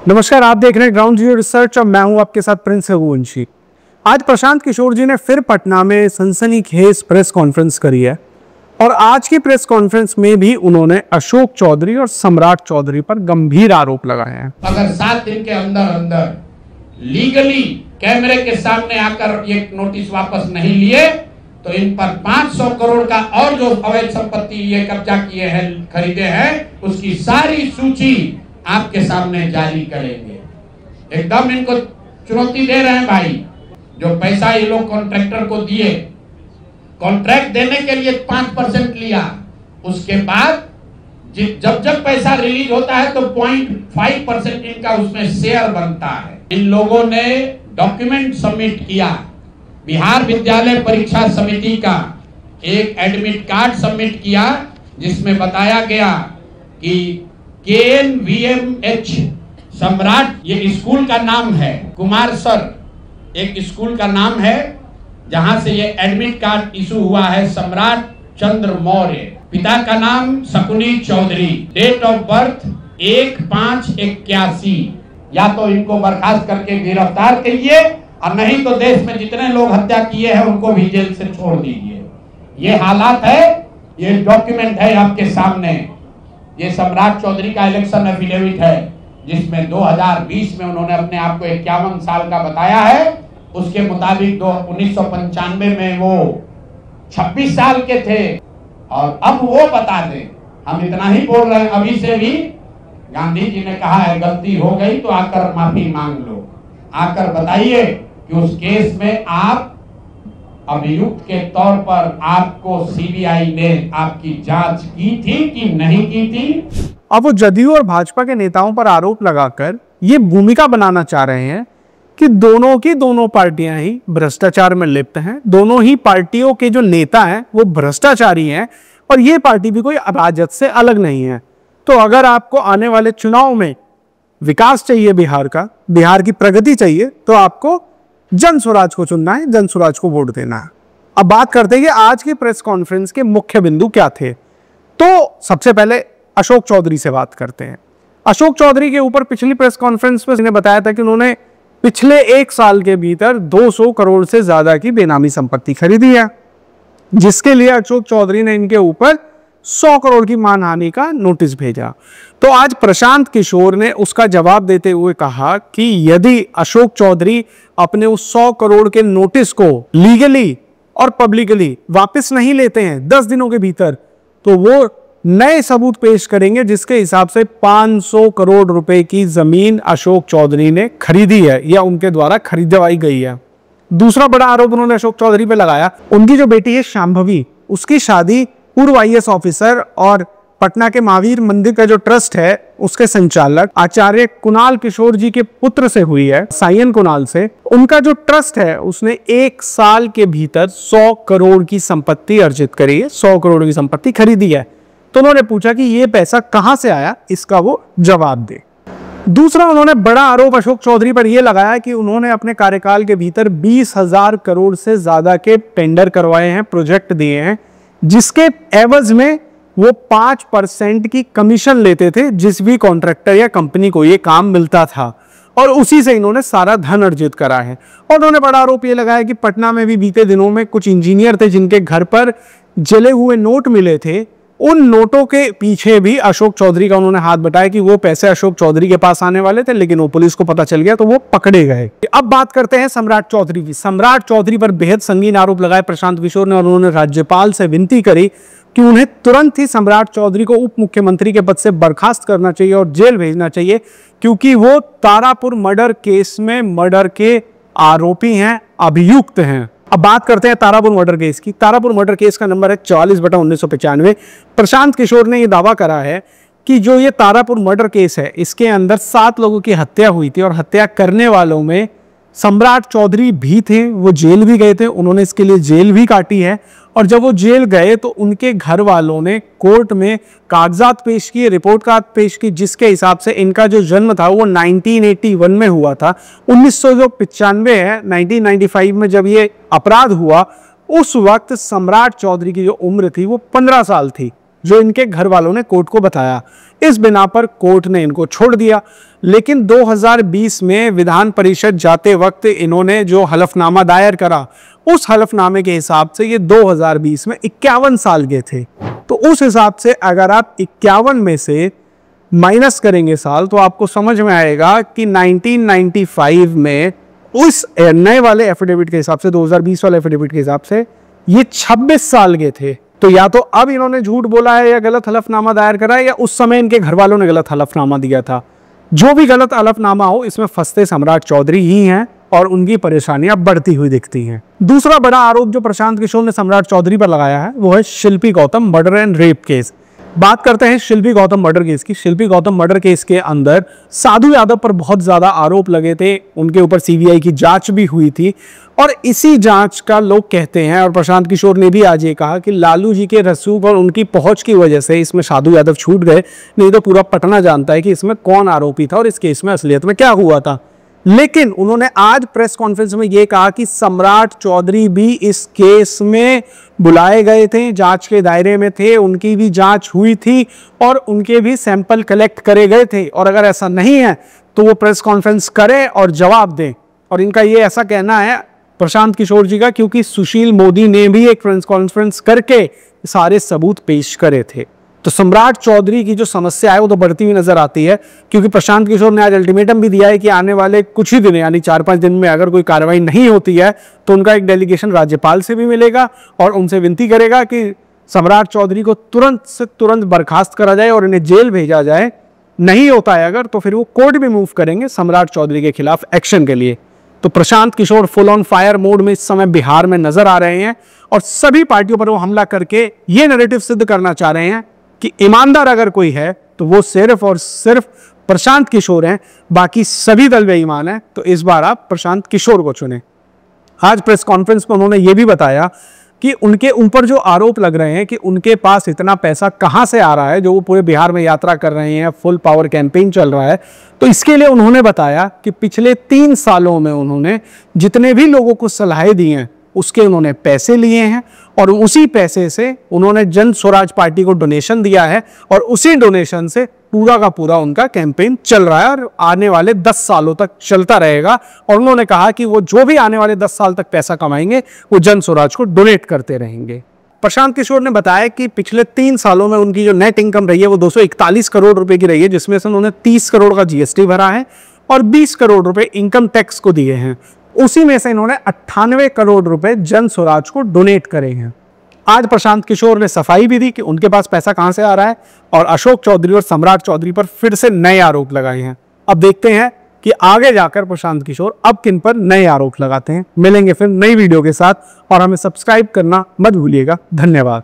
नमस्कार, आप देख रहे हैं ग्राउंड जीरो रिसर्च और मैं हूं आपके साथ प्रिंस रघुवंशी। आज प्रशांत किशोर जी ने फिर पटना में सनसनीखेज प्रेस कॉन्फ्रेंस करी है और आज की प्रेस कॉन्फ्रेंस में भी उन्होंने अशोक चौधरी और सम्राट चौधरी पर गंभीर आरोप लगाए हैं। अगर 7 दिन के अंदर अंदर लीगली कैमरे के सामने आकर ये नोटिस वापस नहीं लिए तो इन पर 500 करोड़ का और जो अवैध संपत्ति ये कब्जा किए हैं, खरीदे हैं, उसकी सारी सूची आपके सामने जारी करेंगे। एकदम इनको चुनौती दे रहे हैं भाई। जो पैसा ये लोग कॉन्ट्रैक्टर को दिए, कॉन्ट्रैक्ट देने के लिए 5% लिया, उसके बाद जब जब पैसा रिलीज होता है तो 0.5% इनका उसमें शेयर बनता है। इन लोगों ने डॉक्यूमेंट सबमिट किया। बिहार विद्यालय परीक्षा समिति का एक एडमिट कार्ड सबमिट किया जिसमें बताया गया कि KNVMH सम्राट, ये स्कूल का नाम है, कुमार सर एक स्कूल का नाम है जहां से ये एडमिट कार्ड इशू हुआ है। सम्राट चंद्र मौर्य, पिता का नाम Shakuni Chaudhary, date of birth 1/5/81। या तो इनको बर्खास्त करके गिरफ्तार करिए और नहीं तो देश में जितने लोग हत्या किए हैं उनको भी जेल से छोड़ दीजिए। ये हालात है, ये डॉक्यूमेंट है आपके सामने। ये सम्राट चौधरी का इलेक्शन एफिडेविट है जिसमें 2020 में उन्होंने अपने आप को 51 साल का बताया है। उसके मुताबिक 1995 में वो 26 साल के थे और अब वो बता दें। हम इतना ही बोल रहे हैं, अभी से भी गांधी जी ने कहा है गलती हो गई तो आकर माफी मांग लो, आकर बताइए कि उस केस में आप अभियुक्त के तौर पर आपको सीबीआई ने आपकी जांच की थी कि नहीं की थी। अब वो जदयू और भाजपा के नेताओं पर आरोप लगाकर ये भूमिका बनाना चाह रहे हैं कि दोनों की दोनों पार्टियां ही भ्रष्टाचार में लिप्त हैं, दोनों ही पार्टियों के जो नेता हैं वो भ्रष्टाचारी हैं और ये पार्टी भी कोई राजद से अलग नहीं है। तो अगर आपको आने वाले चुनाव में विकास चाहिए, बिहार की प्रगति चाहिए, तो आपको जन स्वराज को चुनना है, जन स्वराज को वोट देना है। अब बात करते हैं कि आज की प्रेस कॉन्फ्रेंस के मुख्य बिंदु क्या थे। तो सबसे पहले अशोक चौधरी से बात करते हैं। अशोक चौधरी के ऊपर पिछली प्रेस कॉन्फ्रेंस में उन्होंने बताया था कि उन्होंने पिछले 1 साल के भीतर 200 करोड़ से ज्यादा की बेनामी संपत्ति खरीदी है, जिसके लिए अशोक चौधरी ने इनके ऊपर 100 करोड़ की मानहानि का नोटिस भेजा। तो आज प्रशांत किशोर ने उसका जवाब देते हुए कहा कि यदि अशोक चौधरी अपने उस 100 करोड़ के नोटिस को लीगली और पब्लिकली वापस नहीं लेते हैं 10 दिनों के भीतर, तो वो नए सबूत पेश करेंगे जिसके हिसाब से 500 करोड़ रुपए की जमीन अशोक चौधरी ने खरीदी है या उनके द्वारा खरीदवाई गई है। दूसरा बड़ा आरोप उन्होंने अशोक चौधरी पे लगाया, उनकी जो बेटी है शांभवी, उसकी शादी पूर्व IAS ऑफिसर और पटना के महावीर मंदिर का जो ट्रस्ट है उसके संचालक आचार्य कुणाल किशोर जी के पुत्र से हुई है, सायन कुणाल से। उनका जो ट्रस्ट है उसने 1 साल के भीतर 100 करोड़ की संपत्ति अर्जित करी है, 100 करोड़ की संपत्ति खरीदी है। तो उन्होंने पूछा कि ये पैसा कहां से आया, इसका वो जवाब दे। दूसरा उन्होंने बड़ा आरोप अशोक चौधरी पर यह लगाया कि उन्होंने अपने कार्यकाल के भीतर 20,000 करोड़ से ज्यादा के टेंडर करवाए हैं, प्रोजेक्ट दिए हैं, जिसके एवज में वो 5% की कमीशन लेते थे जिस भी कॉन्ट्रैक्टर या कंपनी को ये काम मिलता था, और उसी से इन्होंने सारा धन अर्जित करा है। और उन्होंने बड़ा आरोप ये लगाया कि पटना में भी बीते दिनों में कुछ इंजीनियर थे जिनके घर पर जले हुए नोट मिले थे, उन नोटों के पीछे भी अशोक चौधरी का उन्होंने हाथ बटाया कि वो पैसे अशोक चौधरी के पास आने वाले थे, लेकिन वो पुलिस को पता चल गया तो वो पकड़े गए। अब बात करते हैं सम्राट चौधरी की। सम्राट चौधरी पर बेहद संगीन आरोप लगाए प्रशांत किशोर ने और उन्होंने राज्यपाल से विनती करी कि उन्हें तुरंत ही सम्राट चौधरी को उप मुख्यमंत्री के पद से बर्खास्त करना चाहिए और जेल भेजना चाहिए, क्योंकि वो तारापुर मर्डर केस में मर्डर के आरोपी हैं, अभियुक्त हैं। अब बात करते हैं तारापुर मर्डर केस की। तारापुर मर्डर केस का नंबर है 44/1995। प्रशांत किशोर ने यह दावा करा है कि जो ये तारापुर मर्डर केस है इसके अंदर 7 लोगों की हत्या हुई थी और हत्या करने वालों में सम्राट चौधरी भी थे। वो जेल भी गए थे, उन्होंने इसके लिए जेल भी काटी है, और जब वो जेल गए तो उनके घर वालों ने कोर्ट में कागजात पेश किए, रिपोर्ट कार्ड पेश की, जिसके हिसाब से इनका जो जन्म था वो 1981 में हुआ था। 1995 है, 1995 में जब ये अपराध हुआ उस वक्त सम्राट चौधरी की जो उम्र थी वो 15 साल थी। जो इनके घर वालों ने कोर्ट को बताया। इस बिना पर कोर्ट ने इनको छोड़ दिया। लेकिन 2020 में विधान परिषद जाते वक्त इन्होंने जो हलफनामा दायर करा, उस हलफनामे के हिसाब से ये 2020 में 51 साल के थे। तो उस हिसाब से अगर आप 51 में से माइनस करेंगे साल, तो आपको समझ में आएगा कि 1995 में उस नए वाले एफिडेविट के हिसाब से, 2020 वाले एफिडेविट के हिसाब से ये 26 साल के थे। तो या तो अब इन्होंने झूठ बोला है या गलत हलफनामा दायर करा है, या उस समय इनके घर वालों ने गलत हलफनामा दिया था। जो भी गलत हलफनामा हो, इसमें फंसते सम्राट चौधरी ही हैं और उनकी परेशानियां बढ़ती हुई दिखती हैं। दूसरा बड़ा आरोप जो प्रशांत किशोर ने सम्राट चौधरी पर लगाया है वो है Shilpi Gautam murder and rape case. बात करते हैं शिल्पी गौतम मर्डर केस की। शिल्पी गौतम मर्डर केस के अंदर साधु यादव पर बहुत ज्यादा आरोप लगे थे, उनके ऊपर सीबीआई की जांच भी हुई थी, और इसी जांच का लोग कहते हैं, और प्रशांत किशोर ने भी आज ये कहा कि लालू जी के रसूख और उनकी पहुंच की वजह से इसमें साधु यादव छूट गए, नहीं तो पूरा पटना जानता है कि इसमें कौन आरोपी था और इस केस में असलियत में क्या हुआ था। लेकिन उन्होंने आज प्रेस कॉन्फ्रेंस में यह कहा कि सम्राट चौधरी भी इस केस में बुलाए गए थे, जांच के दायरे में थे, उनकी भी जांच हुई थी और उनके भी सैंपल कलेक्ट करे गए थे, और अगर ऐसा नहीं है तो वो प्रेस कॉन्फ्रेंस करें और जवाब दें। और इनका ये ऐसा कहना है प्रशांत किशोर जी का, क्योंकि सुशील मोदी ने भी एक प्रेस कॉन्फ्रेंस करके सारे सबूत पेश करे थे। तो सम्राट चौधरी की जो समस्या है वो तो बढ़ती हुई नजर आती है, क्योंकि प्रशांत किशोर ने आज अल्टीमेटम भी दिया है कि आने वाले कुछ ही दिन, यानी 4-5 दिन में अगर कोई कार्रवाई नहीं होती है तो उनका एक डेलीगेशन राज्यपाल से भी मिलेगा और उनसे विनती करेगा कि सम्राट चौधरी को तुरंत से तुरंत बर्खास्त करा जाए और इन्हें जेल भेजा जाए। नहीं होता है अगर, तो फिर वो कोर्ट भी मूव करेंगे सम्राट चौधरी के खिलाफ एक्शन के लिए। तो Prashant Kishor full on fire mode में इस समय बिहार में नजर आ रहे हैं और सभी पार्टियों पर वो हमला करके ये नैरेटिव सिद्ध करना चाह रहे हैं कि ईमानदार अगर कोई है तो वो सिर्फ और सिर्फ प्रशांत किशोर हैं, बाकी सभी दल बेईमान हैं। तो इस बार आप प्रशांत किशोर को चुनें। आज प्रेस कॉन्फ्रेंस में उन्होंने ये भी बताया कि उनके ऊपर जो आरोप लग रहे हैं कि उनके पास इतना पैसा कहां से आ रहा है, जो वो पूरे बिहार में यात्रा कर रहे हैं, फुल पावर कैंपेन चल रहा है, तो इसके लिए उन्होंने बताया कि पिछले 3 सालों में उन्होंने जितने भी लोगों को सलाहें दी हैं उसके उन्होंने पैसे लिए हैं और उसी पैसे से उन्होंने जन स्वराज पार्टी को डोनेशन दिया है और उसी डोनेशन से पूरा का पूरा उनका कैंपेन चल रहा है और आने वाले 10 सालों तक चलता रहेगा। और उन्होंने कहा कि वो जो भी आने वाले 10 साल तक पैसा कमाएंगे वो जन स्वराज को डोनेट करते रहेंगे। प्रशांत किशोर ने बताया कि पिछले 3 सालों में उनकी जो नेट इनकम रही है वो 241 करोड़ रुपए की रही है, जिसमें से उन्होंने 30 करोड़ का जीएसटी भरा है और 20 करोड़ रुपए इनकम टैक्स को दिए हैं। उसी में से इन्होंने 98 करोड़ रुपए जन स्वराज को डोनेट करे हैं। आज प्रशांत किशोर ने सफाई भी दी कि उनके पास पैसा कहां से आ रहा है और अशोक चौधरी और सम्राट चौधरी पर फिर से नए आरोप लगाए हैं। अब देखते हैं कि आगे जाकर प्रशांत किशोर अब किन पर नए आरोप लगाते हैं। मिलेंगे फिर नई वीडियो के साथ और हमें सब्सक्राइब करना मत भूलिएगा। धन्यवाद।